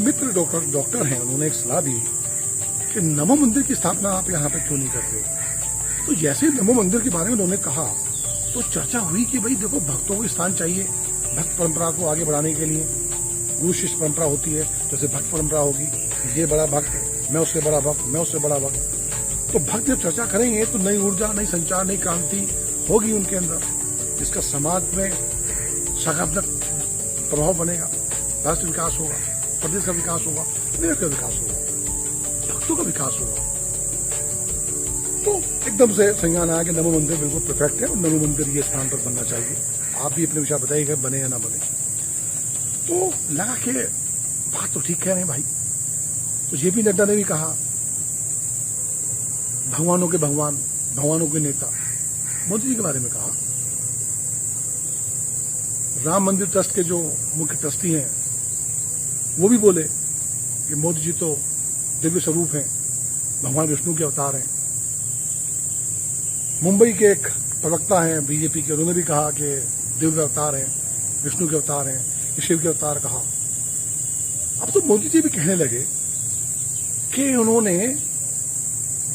मित्र doctor हैं, उन्होंने एक सलाह दी कि नमो मंदिर की स्थापना आप यहाँ पे क्यों नहीं करते। तो जैसे नमो मंदिर के बारे में उन्होंने कहा तो चर्चा हुई कि भाई देखो, भक्तों को स्थान चाहिए भक्त परंपरा को आगे बढ़ाने के लिए। गुरु शिष्य परंपरा होती है, जैसे भक्त परंपरा होगी, ये बड़ा भक्त, मैं उससे बड़ा भक्त, मैं उससे बड़ा भक्त। तो भक्त जब चर्चा करेंगे तो नई ऊर्जा, नई संचार, नई क्रांति होगी उनके अंदर, जिसका समाज में सकारात्मक प्रभाव बनेगा, राष्ट्र विकास होगा, प्रदेश का विकास होगा, देश का विकास होगा, भक्तों का विकास होगा। तो एकदम से संज्ञान आया कि नमो मंदिर बिल्कुल परफेक्ट है और नमो मंदिर ये स्थान पर बनना चाहिए। आप भी अपने विचार बताइएगा, बने या ना बने। तो लगा कि बात तो ठीक कह रहे हैं भाई। तो जेपी नड्डा ने भी कहा, भगवानों के भगवान, भगवानों के नेता, मोदी जी के बारे में कहा। राम मंदिर ट्रस्ट के जो मुख्य ट्रस्टी हैं वो भी बोले कि मोदी जी तो दिव्य स्वरूप हैं, भगवान विष्णु के अवतार हैं। मुंबई के एक प्रवक्ता हैं बीजेपी के, उन्होंने भी कहा कि दिव्य अवतार हैं, विष्णु के अवतार हैं, शिव के अवतार कहा। अब तो मोदी जी भी कहने लगे कि उन्होंने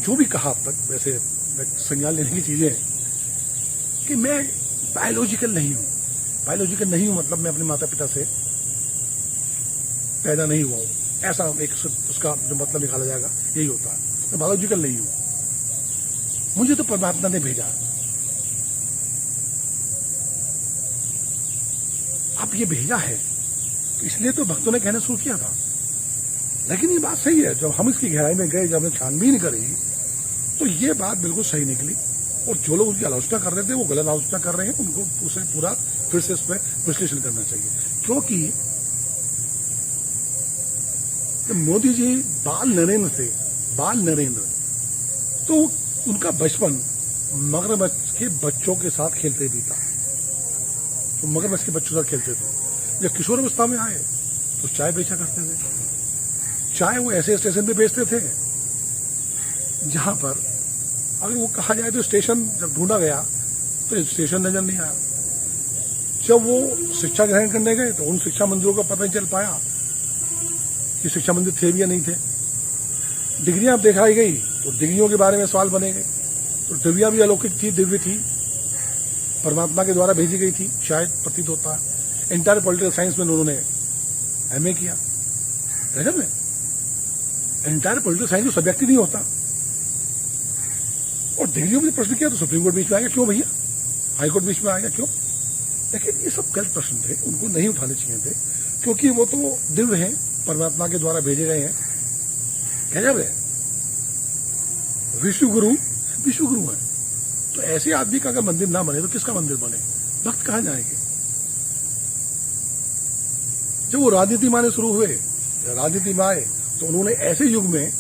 जो भी कहा अब तक, वैसे संज्ञान लेने की चीजें हैं कि मैं बायोलॉजिकल नहीं हूं। बायोलॉजिकल नहीं हूं मतलब मैं अपने माता पिता से पैदा नहीं हुआ हूं, ऐसा एक उसका जो मतलब निकाला जाएगा यही होता है। मैं बायोलॉजिकल नहीं हूं, मुझे तो परमात्मा ने भेजा। अब ये भेजा है तो इसलिए तो भक्तों ने कहना शुरू किया था। लेकिन ये बात सही है, जब हम इसकी गहराई में गए, जब हमने छानबीन करी तो ये बात बिल्कुल सही निकली। और जो लोग उसकी आलोचना कर रहे थे वो गलत आलोचना कर रहे हैं, उनको उसे पूरा फिर से इस पर विश्लेषण करना चाहिए। क्योंकि मोदी जी बाल नरेंद्र थे, बाल नरेंद्र, तो उनका बचपन मगरमच्छ के बच्चों के साथ खेलते भी था। तो मगरमच्छ के बच्चों के साथ खेलते थे। जब किशोर अवस्था में आए तो चाय बेचा करते थे। चाय वो ऐसे स्टेशन पे बेचते थे जहां पर अगर वो कहा जाए तो स्टेशन जब ढूंढा गया तो स्टेशन नजर नहीं आया। जब वो शिक्षा ग्रहण करने गए तो उन शिक्षा मंदिरों का पता नहीं चल पाया कि शिक्षा मंदिर थे भी या नहीं थे। डिग्रियां दिखाई गई तो डिग्रियों के बारे में सवाल बनेंगे। तो डिग्रियां भी अलौकिक थी, दिव्य थी, परमात्मा के द्वारा भेजी गई थी, शायद प्रतीत होता है। इंटायर पॉलिटिकल साइंस में उन्होंने एमए किया। गजब है, इंटायर पॉलिटिकल साइंस जो सब्जेक्ट नहीं होता। और डिग्रियों में प्रश्न किया तो सुप्रीम कोर्ट बीच में आ गया, क्यों भैया? हाई कोर्ट बीच में आ गया, क्यों? लेकिन ये सब गलत प्रश्न थे, उनको नहीं उठाने चाहिए थे, क्योंकि वो तो दिव्य हैं, परमात्मा के द्वारा भेजे गए हैं। गजब है, विश्व गुरु है। तो ऐसे आदमी का अगर मंदिर ना बने तो किसका मंदिर बने? भक्त कहां जाएंगे? जब वो राजनीति में आने शुरू हुए, राजनीति में आए तो उन्होंने ऐसे युग में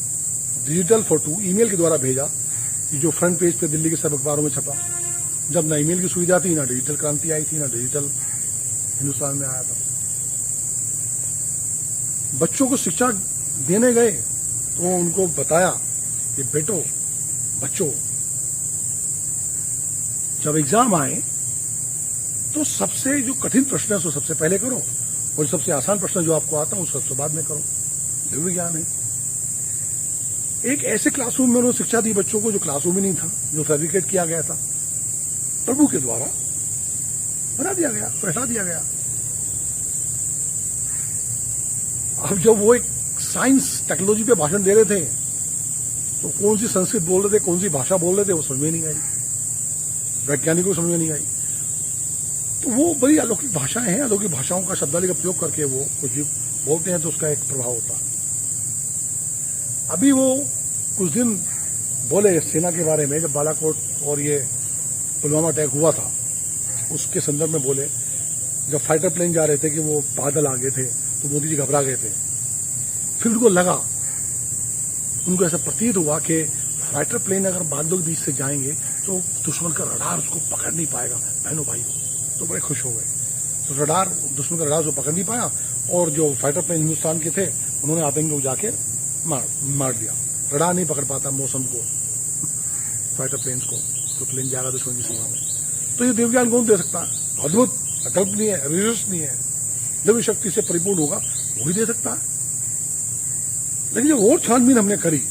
डिजिटल फोटो ईमेल के द्वारा भेजा कि जो फ्रंट पेज पे दिल्ली के सब अखबारों में छपा। जब ना ईमेल की सुविधा थी, ना डिजिटल क्रांति आई थी, ना डिजिटल हिंदुस्तान में आया था। बच्चों को शिक्षा देने गए तो उनको बताया कि बच्चों जब एग्जाम आए तो सबसे जो कठिन प्रश्न है उसको सबसे पहले करो, और सबसे आसान प्रश्न जो आपको आता है उसको सबसे बाद में करो। दिव्य ज्ञान है। एक ऐसे क्लासरूम में उन्होंने शिक्षा दी बच्चों को जो क्लासरूम ही नहीं था, जो फैब्रिकेट किया गया था, प्रभु के द्वारा बना दिया गया, बैठा दिया गया। अब जब वो एक साइंस टेक्नोलॉजी पे भाषण दे रहे थे तो कौन सी संस्कृत बोल रहे थे, कौन सी भाषा बोल रहे थे, वो समझ में नहीं आई, वैज्ञानिकों को समझ में नहीं आई। तो वो बड़ी अलौकिक भाषाएं हैं, अलौकिक भाषाओं का शब्दावली का प्रयोग करके वो कुछ बोलते हैं तो उसका एक प्रभाव होता है। अभी वो कुछ दिन बोले सेना के बारे में, जब बालाकोट और ये पुलवामा अटैक हुआ था उसके संदर्भ में बोले, जब फाइटर प्लेन जा रहे थे कि वो बादल आ गए थे तो मोदी जी घबरा गए थे। फिर उनको लगा, उनको ऐसा प्रतीत हुआ कि फाइटर प्लेन अगर बादलों के बीच से जाएंगे तो दुश्मन का रडार उसको पकड़ नहीं पाएगा। बहनों भाइयों, तो बड़े खुश हो गए। तो रडार, दुश्मन का रडार उसको पकड़ नहीं पाया और जो फाइटर प्लेन हिंदुस्तान के थे उन्होंने आतंकी को जाके मार दिया। रडार नहीं पकड़ पाता मौसम को, फाइटर प्लेन को, तो प्लेन जाएगा दुश्मन की सीमा में। तो ये दिव्यज्ञान कौन दे सकता है? अद्भुत, अकल्पनीय है, विशिष्ट नहीं है, दिव्य शक्ति से परिपूर्ण होगा वही दे सकता है। लेकिन जब और छानबीन हमने करी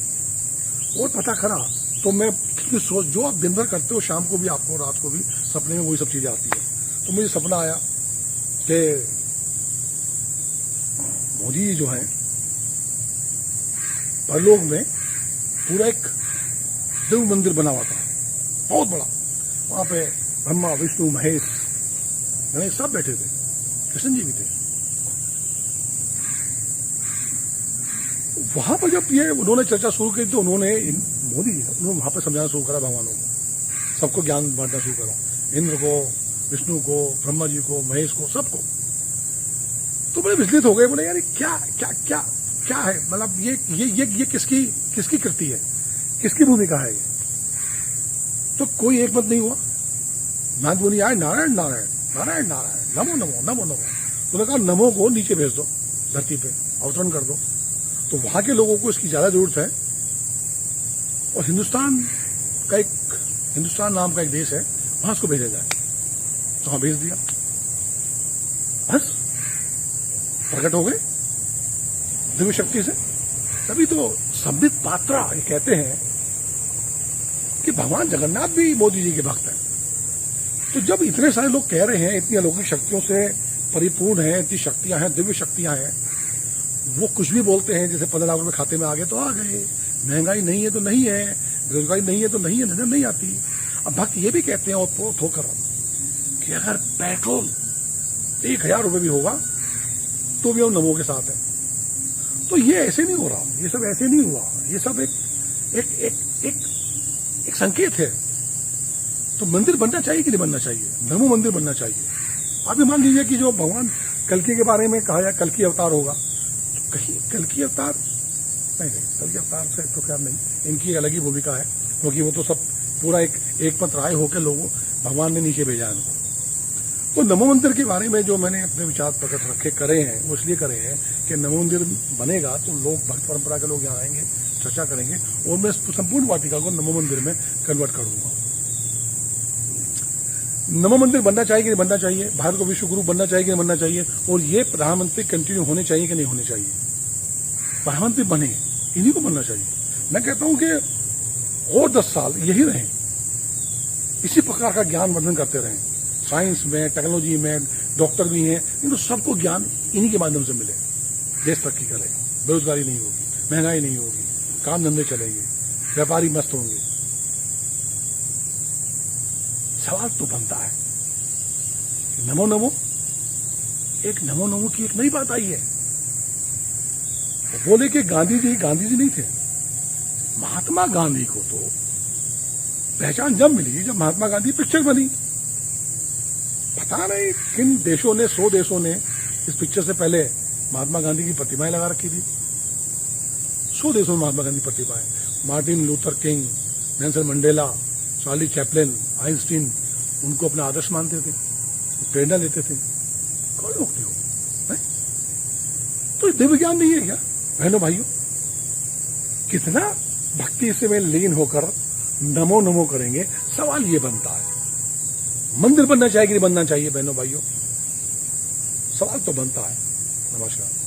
और पता करा तो मैं कितनी सोच, जो आप दिन भर करते हो शाम को भी आपको रात को भी सपने में वही सब चीजें आती है। तो मुझे सपना आया कि मोदी जी जो हैं परलोक में पूरा एक देव मंदिर बना हुआ था, बहुत बड़ा। वहां पे ब्रह्मा विष्णु महेश गणेश सब बैठे थे, कृष्ण जी भी थे। वहां पर जब ये उन्होंने चर्चा शुरू की तो उन्होंने मोदी जी उन्होंने वहां पर समझाना शुरू करा भगवानों को, सबको ज्ञान बांटना शुरू करा, इंद्र को, विष्णु को, ब्रह्मा जी को, महेश को, सबको। तो बड़े विचलित हो गए, बोले यार क्या क्या क्या क्या है, मतलब ये किसकी कृति है, किसकी भूमिका है ये। तो कोई एक मत नहीं हुआ। नाथ बोली आए नारायण नारायण नारायण नारायण नमो नमो नमो नमो। उन्होंने कहा नमो को नीचे भेज दो, धरती पे अवतरण कर दो। तो वहां के लोगों को इसकी ज्यादा जरूरत है। और हिंदुस्तान नाम का एक देश है, वहां इसको भेजा जाए। तो वहां भेज दिया, बस प्रकट हो गए दिव्य शक्ति से। तभी तो संबित पात्रा ये कहते हैं कि भगवान जगन्नाथ भी मोदी जी के भक्त हैं। तो जब इतने सारे लोग कह रहे हैं इतनी अलौकिक शक्तियों से परिपूर्ण है, इतनी शक्तियां हैं, दिव्य शक्तियां हैं, वो कुछ भी बोलते हैं, जैसे 15 लाख रुपए खाते में आ गए तो आ गए, महंगाई नहीं है तो नहीं है, बेरोजगारी नहीं है तो नहीं है, नजर नहीं आती। अब भक्त ये भी कहते हैं और ठोकर कि अगर पेट्रोल 1000 रुपए भी होगा तो भी हम नमो के साथ है। तो ये ऐसे नहीं हो रहा, ये सब ऐसे नहीं हुआ, ये सब एक संकेत है। तो मंदिर बनना चाहिए कि नहीं बनना चाहिए, नमो मंदिर बनना चाहिए। आप भी मान लीजिए कि जो भगवान कल्कि के बारे में कहा जाए कल्कि अवतार होगा, तो कहीं कल्कि अवतार नहीं, कल्कि अवतार से तो क्या नहीं, इनकी अलग ही भूमिका है, क्योंकि वो तो सब पूरा एक मत राय होकर लोगों भगवान ने नीचे भेजा है उनको। तो नमो मंदिर के बारे में जो मैंने अपने विचार प्रकट करे हैं वो इसलिए करे हैं कि नमो मंदिर बनेगा तो लोग भक्त परंपरा के लोग यहाँ आएंगे, चर्चा करेंगे, और मैं संपूर्ण वाटिका को नमो मंदिर में कन्वर्ट कर दूंगा। नमो मंदिर बनना चाहिए कि नहीं बनना चाहिए, भारत को विश्व गुरु बनना चाहिए कि नहीं बनना चाहिए, और ये प्रधानमंत्री कंटिन्यू होने चाहिए कि नहीं होने चाहिए। प्रधानमंत्री बने, इन्हीं को बनना चाहिए। मैं कहता हूं कि और 10 साल यही रहें, इसी प्रकार का ज्ञान वर्धन करते रहें, साइंस में, टेक्नोलॉजी में, डॉक्टर भी हैं, इनको सबको ज्ञान इन्हीं के माध्यम से मिले, देश तरक्की करेगा, बेरोजगारी नहीं होगी, महंगाई नहीं होगी, काम धंधे चलेंगे, व्यापारी मस्त होंगे। सवाल तो बनता है नमो नमो, नमो नमो की एक नई बात आई है। बोले कि गांधी जी नहीं थे, महात्मा गांधी को तो पहचान जब मिली जब महात्मा गांधी पिक्चर बनी। पता नहीं किन देशों ने, 100 देशों ने इस पिक्चर से पहले महात्मा गांधी की प्रतिमाएं लगा रखी थी। 100 देशों में महात्मा गांधी प्रतिमाएं, Martin Luther king, Nelson Mandela, Charlie Chaplin, Einstein, उनको अपना आदर्श मानते थे, प्रेरणा देते थे। कौन लोग थे वो? तो दिव्य ज्ञान नहीं है क्या बहनों भाइयों? कितना भक्ति से में लीन होकर नमो नमो करेंगे। सवाल ये बनता है मंदिर बनना चाहिए कि नहीं बनना चाहिए बहनों भाइयों? सवाल तो बनता है। नमस्कार।